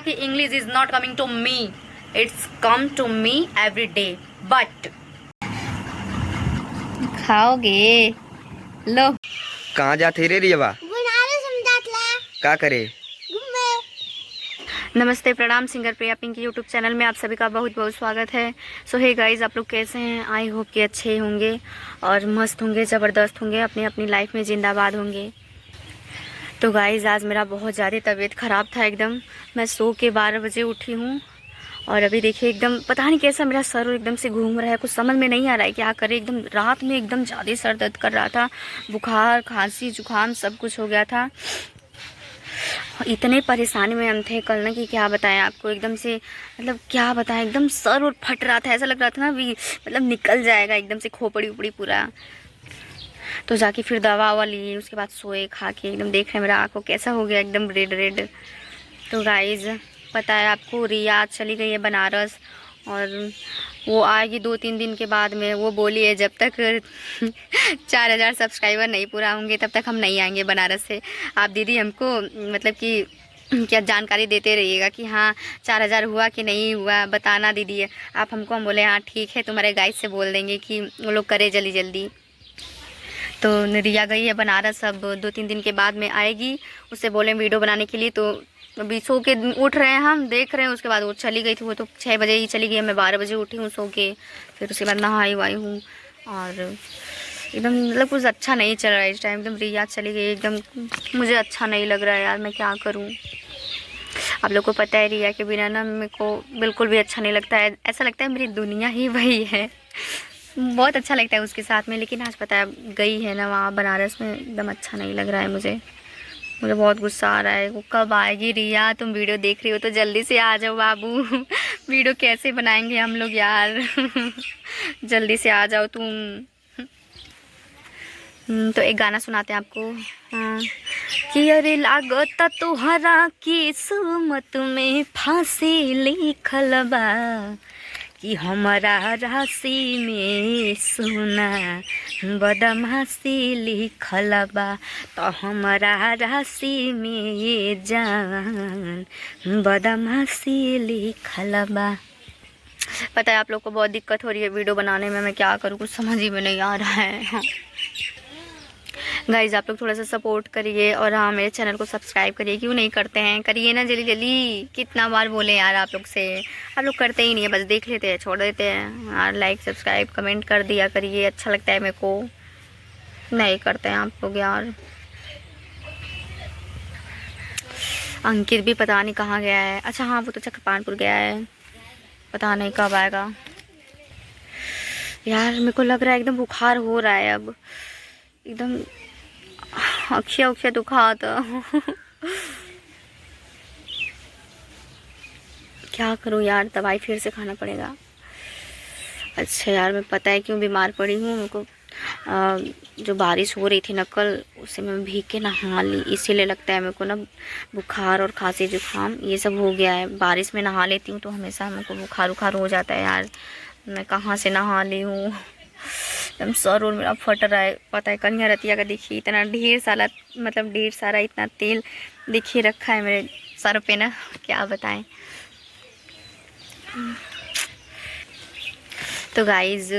कि English is not coming to me, it's come to me every day. But खाओगे लो। कहाँ जाते रे रियवा? का करे? नमस्ते, प्रणाम। सिंगर प्रिया पिंक यूट्यूब चैनल में आप सभी का बहुत बहुत स्वागत है। सो हे गाइस, आप लोग कैसे हैं? आई होप कि अच्छे होंगे और मस्त होंगे, ज़बरदस्त होंगे, अपनी अपनी लाइफ में जिंदाबाद होंगे। तो गाइस, आज मेरा बहुत ज़्यादा तबीयत ख़राब था एकदम। मैं सो के 12 बजे उठी हूँ और अभी देखिए एकदम पता नहीं कैसा मेरा सर एकदम से घूम रहा है, कुछ समझ में नहीं आ रहा है क्या करे। एकदम रात में एकदम ज़्यादा सर दर्द कर रहा था, बुखार खांसी जुकाम सब कुछ हो गया था। इतने परेशानी में हम थे कल ना कि क्या बताएं आपको। एकदम से मतलब क्या बताएं, एकदम सर और फट रहा था, ऐसा लग रहा था ना भी मतलब निकल जाएगा एकदम से, खोपड़ी उपड़ी पूरा। तो जाके फिर दवा ववा ली, उसके बाद सोए, खा के एकदम देख रहे हैं मेरा आँख को कैसा हो गया एकदम रेड रेड। तो गाइज पता है आपको, रिया चली गई है बनारस और वो आएगी 2-3 दिन के बाद में। वो बोली है जब तक 4000 सब्सक्राइबर नहीं पूरा होंगे तब तक हम नहीं आएंगे बनारस से। आप दीदी हमको मतलब कि क्या जानकारी देते रहिएगा कि हाँ 4000 हुआ कि नहीं हुआ, बताना दीदी है आप हमको। हम बोले हाँ ठीक है, तुम्हारे गाइड से बोल देंगे कि वो लोग करे जल्दी जल्दी। तो रिया गई है बनारस, अब 2-3 दिन के बाद में आएगी। उससे बोले वीडियो बनाने के लिए। तो अभी सो के उठ रहे हैं, हम देख रहे हैं। उसके बाद वो चली गई थी, वो तो 6 बजे ही चली गई, मैं 12 बजे उठी हूँ सो के। फिर उसके बाद नहाई वाई हूँ और एकदम मतलब कुछ अच्छा नहीं चल रहा है इस टाइम। एकदम रिया चली गई, एकदम मुझे अच्छा नहीं लग रहा है यार, मैं क्या करूँ। आप लोग को पता है रिया के बिना ना मेरे को बिल्कुल भी अच्छा नहीं लगता है। ऐसा लगता है मेरी दुनिया ही वही है, बहुत अच्छा लगता है उसके साथ में। लेकिन आज पता है गई है ना वहाँ बनारस में, एकदम अच्छा नहीं लग रहा है मुझे बहुत गुस्सा आ रहा है। वो कब आएगी रिया? तुम वीडियो देख रही हो तो जल्दी से आ जाओ बाबू। वीडियो कैसे बनाएंगे हम लोग यार। जल्दी से आ जाओ तुम। तो एक गाना सुनाते हैं आपको। हाँ कि अरे लागता तोहरा किस्मत में फांसी लिखल बा, कि हमारा राशि में सोना बदमाशी लिखल बा, तो हमारा राशि में ये जान बदमाशी लिखल बा। पता है आप लोग को बहुत दिक्कत हो रही है वीडियो बनाने में, मैं क्या करूँ, कुछ समझ ही में नहीं आ रहा है। गाइज आप लोग थोड़ा सा सपोर्ट करिए और हाँ मेरे चैनल को सब्सक्राइब करिए। क्यों नहीं करते हैं? करिए ना जल्दी जल्दी। कितना बार बोले यार आप लोग से, आप लोग करते ही नहीं है, बस देख लेते हैं छोड़ देते हैं यार। लाइक सब्सक्राइब कमेंट कर दिया करिए, अच्छा लगता है मेरे को। नहीं करते हैं आप लोग यार। अंकित भी पता नहीं कहाँ गया है। अच्छा हाँ, वो तो चक्रपाणपुर गया है, पता नहीं कब आएगा। यार मेरे को लग रहा है एकदम बुखार हो रहा है अब, एकदम अखिया उखिया दुखा था। क्या करूँ यार, दवाई फिर से खाना पड़ेगा। अच्छा यार, मैं पता है क्यों बीमार पड़ी हूँ। मेरे को जो बारिश हो रही थी ना कल, उससे मैं भीग के नहा ली, इसीलिए लगता है मेरे को ना बुखार और खांसी जुकाम ये सब हो गया है। बारिश में नहा लेती हूँ तो हमेशा मेरे को बुखार उखार हो जाता है यार। मैं कहाँ से नहा ली हूँ, एकदम सर और मेरा फट रहा है। पता है कन्या रतिया का देखिए इतना ढेर सारा मतलब ढेर सारा इतना तेल देखिए रखा है मेरे सर पे ना, क्या बताएं। तो गाइज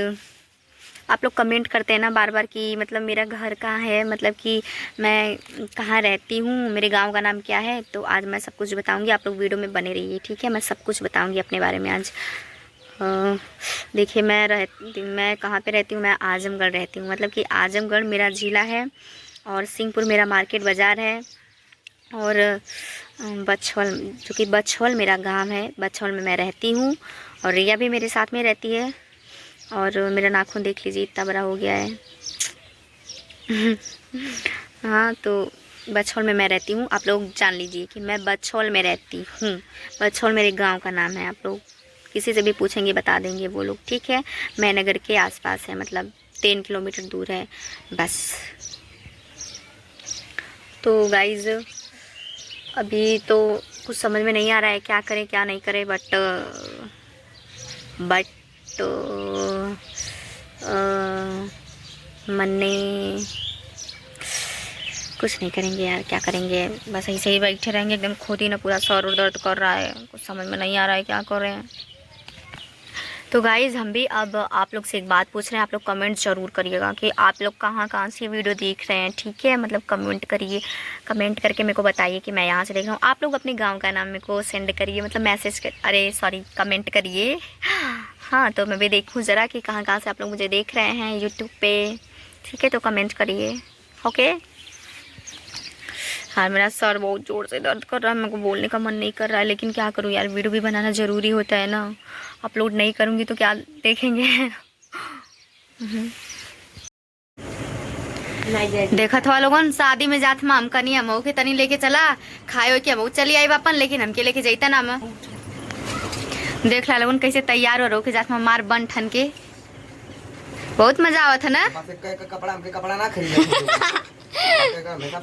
आप लोग कमेंट करते हैं ना बार बार कि मतलब मेरा घर कहाँ है, मतलब कि मैं कहाँ रहती हूँ, मेरे गांव का नाम क्या है। तो आज मैं सब कुछ बताऊंगी, आप लोग वीडियो में बने रहिए ठीक है। मैं सब कुछ बताऊंगी अपने बारे में आज। देखिए मैं कहाँ पे रहती हूँ, मैं आजमगढ़ रहती हूँ। मतलब कि आजमगढ़ मेरा ज़िला है और सिंहपुर मेरा मार्केट बाज़ार है और बछवल जो कि बछवल मेरा गांव है, बछवल में मैं रहती हूँ। और रिया भी मेरे साथ में रहती है। और मेरा नाखून देख लीजिए इतना बड़ा हो गया है। हाँ तो बछौल में मैं रहती हूँ, आप लोग जान लीजिए कि मैं बछौल में रहती हूँ। बछौल मेरे गांव का नाम है, आप लोग किसी से भी पूछेंगे बता देंगे वो लोग ठीक है। मैं नगर के आसपास है, मतलब 3 किलोमीटर दूर है बस। तो गाइज़ अभी तो कुछ समझ में नहीं आ रहा है क्या करें क्या नहीं करें, बट मैंने कुछ नहीं करेंगे यार, क्या करेंगे, बस ऐसे ही बैठे रहेंगे। एकदम खुद ही ना पूरा सर और दर्द कर रहा है, कुछ समझ में नहीं आ रहा है क्या कर रहे हैं। तो गाइज़ हम भी अब आप लोग से एक बात पूछ रहे हैं, आप लोग कमेंट ज़रूर करिएगा कि आप लोग कहाँ से वीडियो देख रहे हैं, ठीक है। मतलब कमेंट करिए, कमेंट करके मेरे को बताइए कि मैं यहाँ से देख रहा हूँ। आप लोग अपने गांव का नाम मेरे को सेंड करिए, मतलब मैसेज कर, अरे सॉरी कमेंट करिए। हाँ, तो मैं भी देखूँ ज़रा कि कहाँ से आप लोग मुझे देख रहे हैं यूट्यूब पे, ठीक है। तो कमेंट करिए, ओके। हाँ, मेरा सर बहुत ज़ोर से दर्द कर रहा है, मेरे को बोलने का मन नहीं कर रहा है, लेकिन क्या करूँ यार, वीडियो भी बनाना ज़रूरी होता है ना। अपलोड नहीं करूँगी तो क्या देखेंगे। देखा था लोगन शादी में जात में हमका नहीं, हमऊ के तनी लेके चला खाए हो कि हमऊ चली आई बापन, लेकिन हमके लेके जाता ना। हम देख ला लोगन कैसे तैयार हो के जात में मार बन ठन के, बहुत मजा आवत है ना। कपड़ा ना खरीद।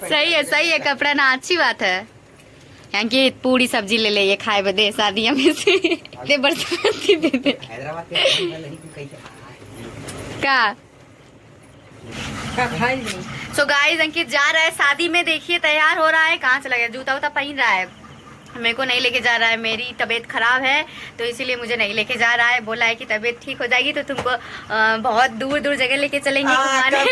सही है, कपड़ा ना अच्छी बात है। यहाँ की पूरी सब्जी ले ले, ये खाए बदे शादियों में से दे बरसाती दे दे का। सो गाइस अंकित जा रहा है शादी में, देखिए तैयार हो रहा है, कहाँ चला गया, जूता वूता पहन रहा है। मेरे को नहीं लेके जा रहा है, मेरी तबीयत खराब है तो इसीलिए मुझे नहीं लेके जा रहा है। बोला है कि तबीयत ठीक हो जाएगी तो तुमको बहुत दूर जगह लेके चलेंगे घुमाने।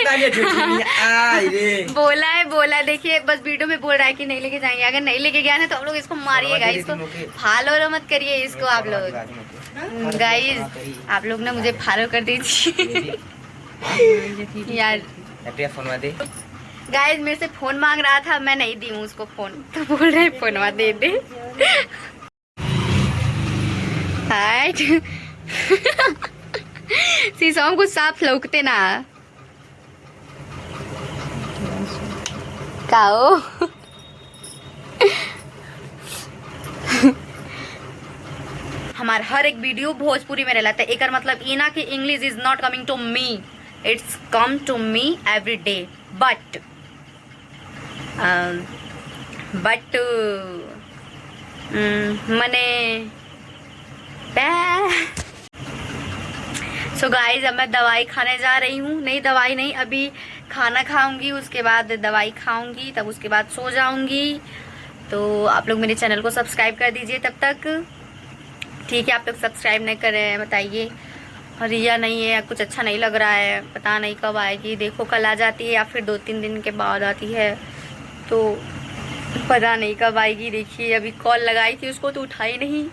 बोला देखिए, बस वीडियो में बोल रहा है कि नहीं लेके जाएंगे। अगर नहीं लेके गया ना तो आप लोग इसको मारिएगा, इसको फॉलो मत करिए इसको आप लोग। गाइस आप लोग ना मुझे फॉलो कर दीजिए यार। गाइस मेरे से फोन मांग रहा था, मैं नहीं दी हूँ उसको फोन, तो बोल रहे फोनवा दे दे। शीशों को साफ लौकते ना काओ। हमार हर एक वीडियो भोजपुरी में रहता है, एक मतलब ये ना कि English is not coming to me, it's come to me every day. But मने सो गाइज अब मैं दवाई खाने जा रही हूँ। नहीं दवाई नहीं, अभी खाना खाऊंगी, उसके बाद दवाई खाऊंगी, तब उसके बाद सो जाऊंगी। तो आप लोग मेरे चैनल को सब्सक्राइब कर दीजिए तब तक, ठीक है। आप लोग सब्सक्राइब नहीं कर रहे हैं बताइए, रिया नहीं है, कुछ अच्छा नहीं लग रहा है, पता नहीं कब आएगी। देखो कल आ जाती है या फिर 2-3 दिन के बाद आती है, तो पता नहीं कब आएगी। देखिए अभी कॉल लगाई थी उसको तो उठाई नहीं,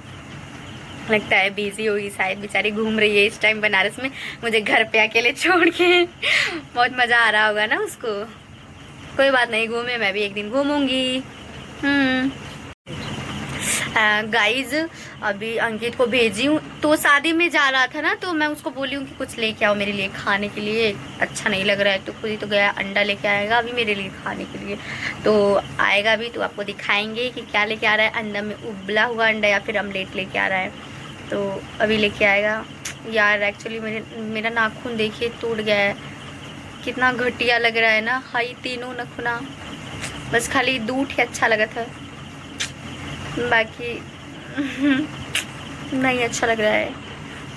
लगता है बिजी होगी शायद, बेचारी घूम रही है इस टाइम बनारस में, मुझे घर पे अकेले छोड़ के। बहुत मज़ा आ रहा होगा ना उसको। कोई बात नहीं, घूमे, मैं भी एक दिन घूमूंगी। गाइज अभी अंकित को भेजी हूँ, तो शादी में जा रहा था ना, तो मैं उसको बोली हूँ कि कुछ लेके आओ मेरे लिए खाने के लिए, अच्छा नहीं लग रहा है। तो खुद ही तो गया, अंडा लेके आएगा अभी मेरे लिए खाने के लिए, तो आएगा अभी तो आपको दिखाएंगे कि क्या लेके आ रहा है। अंडा में उबला हुआ अंडा या फिर ऑमलेट लेके आ रहा है, तो अभी लेके आएगा। यार एक्चुअली मेरा नाखून देखिए टूट गया है, कितना घटिया लग रहा है ना। हाई तीनों नखुना, बस खाली दूध ही अच्छा लगा था, बाकी नहीं अच्छा लग रहा है।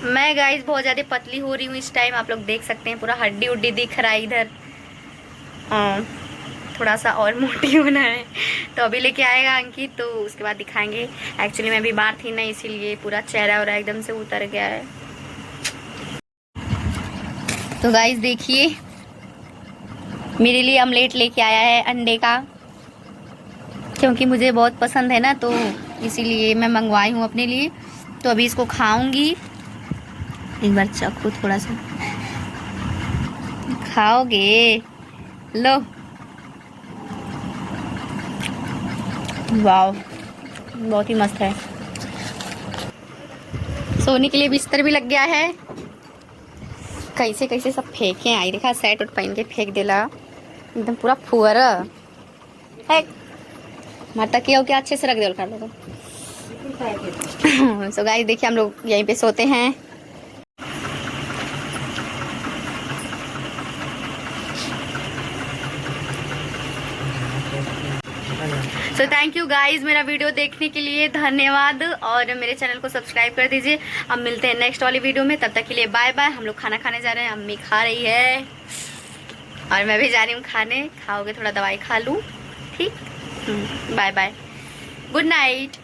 मैं गाइस बहुत ज़्यादा पतली हो रही हूँ इस टाइम, आप लोग देख सकते हैं, पूरा हड्डी उड्डी दिख रहा है इधर। थोड़ा सा और मोटी होना है, तो अभी लेके आएगा अंकित, तो उसके बाद दिखाएंगे। एक्चुअली मैं बीमार थी ना, इसीलिए पूरा चेहरा और एकदम से उतर गया है। तो गाइस देखिए मेरे लिए ऑमलेट लेके आया है अंडे का, क्योंकि मुझे बहुत पसंद है ना, तो इसीलिए मैं मंगवाई हूँ अपने लिए। तो अभी इसको खाऊंगी, एक बार चखो, थोड़ा सा खाओगे, लो। वाव बहुत ही मस्त है। सोने के लिए बिस्तर भी लग गया है। कैसे कैसे सब फेंके आई, देखा सेट उठ पहन के फेंक देला, एकदम पूरा फुअरा है। माता किया क्या अच्छे से रख दो कर लो। सो गाइस देखिए हम लोग यहीं पे सोते हैं। सो थैंक यू गाइज मेरा वीडियो देखने के लिए, धन्यवाद। और मेरे चैनल को सब्सक्राइब कर दीजिए। अब मिलते हैं नेक्स्ट वाली वीडियो में, तब तक के लिए बाय बाय। हम लोग खाना खाने जा रहे हैं, अम्मी खा रही है और मैं भी जा रही हूँ खाने। खाओगे थोड़ा दवाई खा लूँ। ठीक। Bye bye, good night.